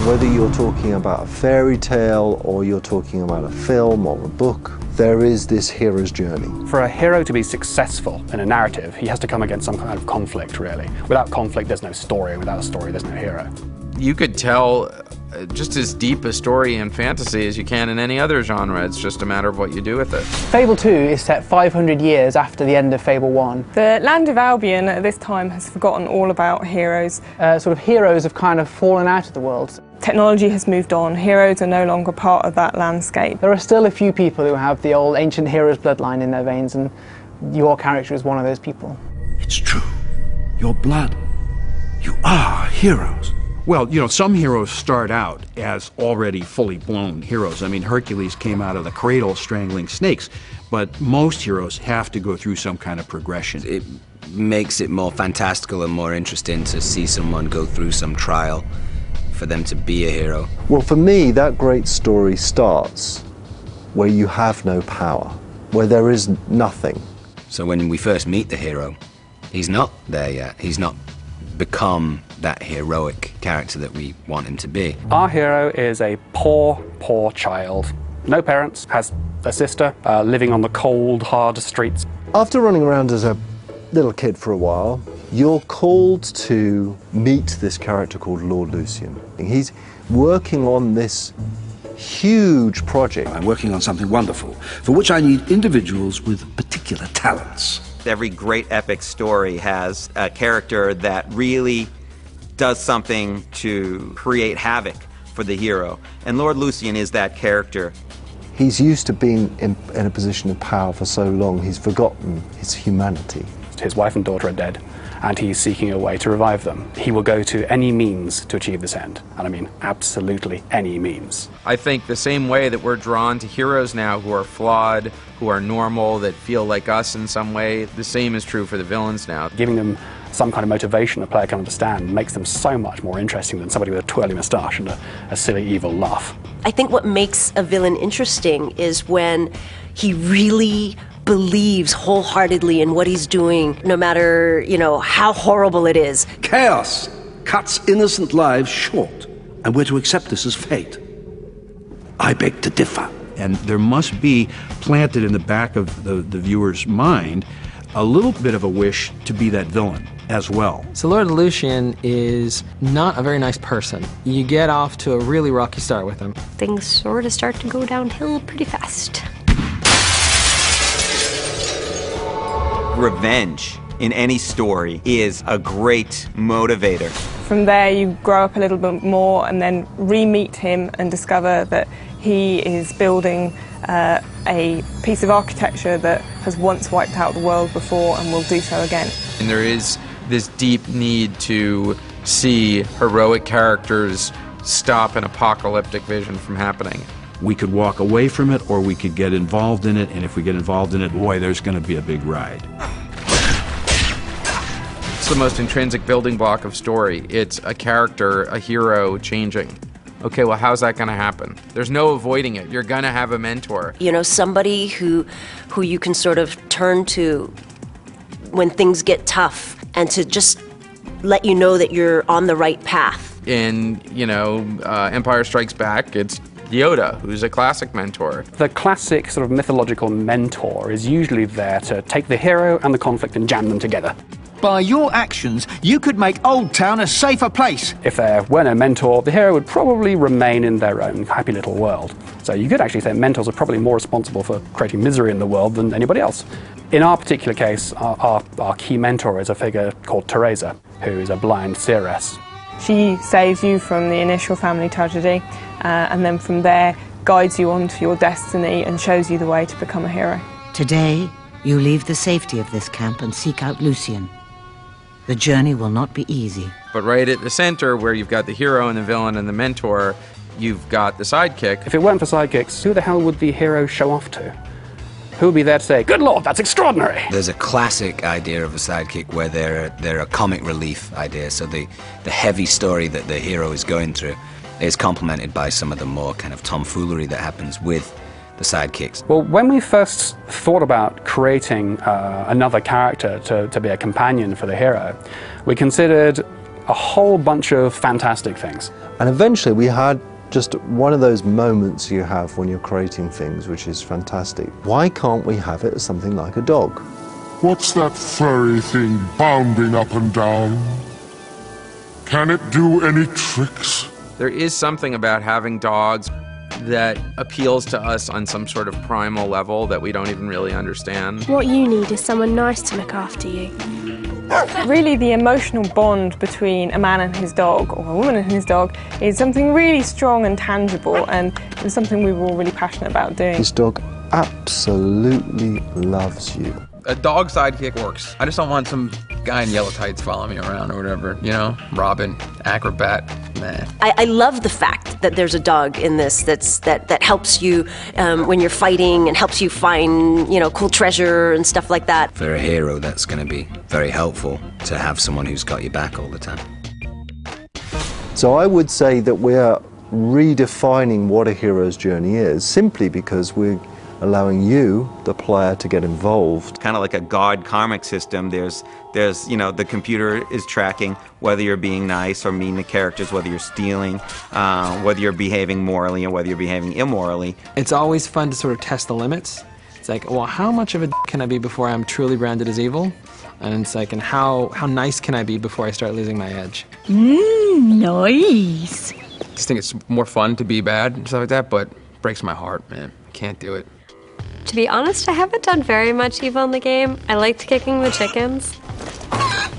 Whether you're talking about a fairy tale or you're talking about a film or a book, there is this hero's journey. For a hero to be successful in a narrative, he has to come against some kind of conflict, really. Without conflict, there's no story, and without a story, there's no hero. You could tell just as deep a story in fantasy as you can in any other genre. It's just a matter of what you do with it. Fable 2 is set 500 years after the end of Fable 1. The land of Albion at this time has forgotten all about heroes. Sort of heroes have kind of fallen out of the world. Technology has moved on. Heroes are no longer part of that landscape. There are still a few people who have the old ancient hero's bloodline in their veins, and your character is one of those people. It's true. Your blood. You are heroes. Well, you know, some heroes start out as already fully blown heroes. I mean, Hercules came out of the cradle strangling snakes, but most heroes have to go through some kind of progression. It makes it more fantastical and more interesting to see someone go through some trial for them to be a hero. Well, for me, that great story starts where you have no power, where there is nothing. So when we first meet the hero, he's not there yet. He's not become that heroic character that we want him to be. Our hero is a poor, poor child. No parents, has a sister, living on the cold, hard streets. After running around as a little kid for a while, you're called to meet this character called Lord Lucian. He's working on this huge project. I'm working on something wonderful, for which I need individuals with particular talents. Every great epic story has a character that really does something to create havoc for the hero. And Lord Lucian is that character. He's used to being in a position of power for so long, he's forgotten his humanity. His wife and daughter are dead, and he's seeking a way to revive them. He will go to any means to achieve this end, and I mean absolutely any means. I think the same way that we're drawn to heroes now who are flawed, who are normal, that feel like us in some way, the same is true for the villains now. Giving them some kind of motivation a player can understand makes them so much more interesting than somebody with a twirly moustache and a silly evil laugh. I think what makes a villain interesting is when he really believes wholeheartedly in what he's doing, no matter, you know, how horrible it is. Chaos cuts innocent lives short, and we're to accept this as fate. I beg to differ. And there must be planted in the back of the viewer's mind a little bit of a wish to be that villain as well. So Lord Lucian is not a very nice person. You get off to a really rocky start with him. Things sort of start to go downhill pretty fast. Revenge in any story is a great motivator. From there, you grow up a little bit more and then re-meet him and discover that he is building a piece of architecture that has once wiped out the world before and will do so again. And there is this deep need to see heroic characters stop an apocalyptic vision from happening. We could walk away from it, or we could get involved in it, and if we get involved in it, boy, there's going to be a big ride. It's the most intrinsic building block of story. It's a character, a hero changing. Okay, well, how's that going to happen? There's no avoiding it. You're going to have a mentor. You know, somebody who you can sort of turn to when things get tough and to just let you know that you're on the right path. In, you know, Empire Strikes Back, it's Yoda, who's a classic mentor. The classic sort of mythological mentor is usually there to take the hero and the conflict and jam them together. By your actions, you could make Old Town a safer place. If there were no mentor, the hero would probably remain in their own happy little world. So you could actually say mentors are probably more responsible for creating misery in the world than anybody else. In our particular case, our key mentor is a figure called Teresa, who is a blind seeress. She saves you from the initial family tragedy and then from there guides you on to your destiny and shows you the way to become a hero. Today, you leave the safety of this camp and seek out Lucian. The journey will not be easy. But right at the center, where you've got the hero and the villain and the mentor, you've got the sidekick. If it weren't for sidekicks, who the hell would the hero show off to? Who would be there to say, "Good Lord, that's extraordinary"? There's a classic idea of a sidekick where they're a comic relief idea. So the heavy story that the hero is going through is complemented by some of the more kind of tomfoolery that happens with the sidekicks. Well, when we first thought about creating another character to be a companion for the hero, we considered a whole bunch of fantastic things. And eventually we had just one of those moments you have when you're creating things, which is fantastic. Why can't we have it as something like a dog? What's that furry thing bounding up and down? Can it do any tricks? There is something about having dogs that appeals to us on some sort of primal level that we don't even really understand. What you need is someone nice to look after you. Really, the emotional bond between a man and his dog, or a woman and his dog, is something really strong and tangible, and it's something we were all really passionate about doing. This dog absolutely loves you. A dog sidekick works. I just don't want some guy in yellow tights following me around or whatever, you know? Robin, acrobat, nah. I love the fact that there's a dog in this that helps you when you're fighting and helps you find, you know, cool treasure and stuff like that. For a hero, that's going to be very helpful to have someone who's got your back all the time. So I would say that we're redefining what a hero's journey is, simply because we're allowing you, the player, to get involved. Kind of like a God karmic system. There's, you know, the computer is tracking whether you're being nice or mean to characters, whether you're stealing, whether you're behaving morally and whether you're behaving immorally. It's always fun to sort of test the limits. It's like, well, how much of a can I be before I'm truly branded as evil? And it's like, and how nice can I be before I start losing my edge? I Nice. just think it's more fun to be bad and stuff like that, but it breaks my heart, man. I can't do it. To be honest, I haven't done very much evil in the game. I liked kicking the chickens,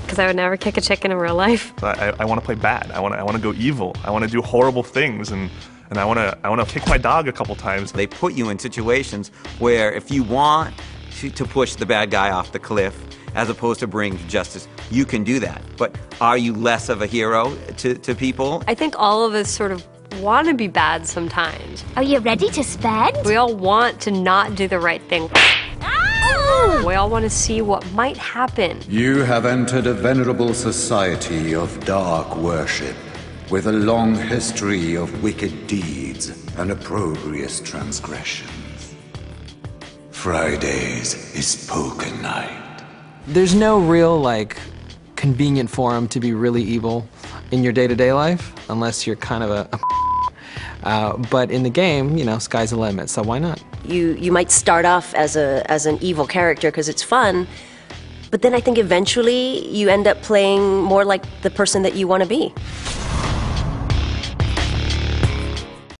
because I would never kick a chicken in real life. I want to play bad. I want to go evil. I want to do horrible things, and I want to kick my dog a couple times. They put you in situations where if you want to push the bad guy off the cliff, as opposed to bring justice, you can do that. But are you less of a hero to people? I think all of us sort of want to be bad sometimes. Are you ready to spend? We all want to not do the right thing. We all want to see what might happen. You have entered a venerable society of dark worship, with a long history of wicked deeds and opprobrious transgressions. Fridays is poker night. There's no real, like, convenient forum to be really evil in your day-to-day life, unless you're kind of a but in the game, you know, sky's the limit, so why not? You might start off as an evil character because it's fun, but then I think eventually you end up playing more like the person that you want to be.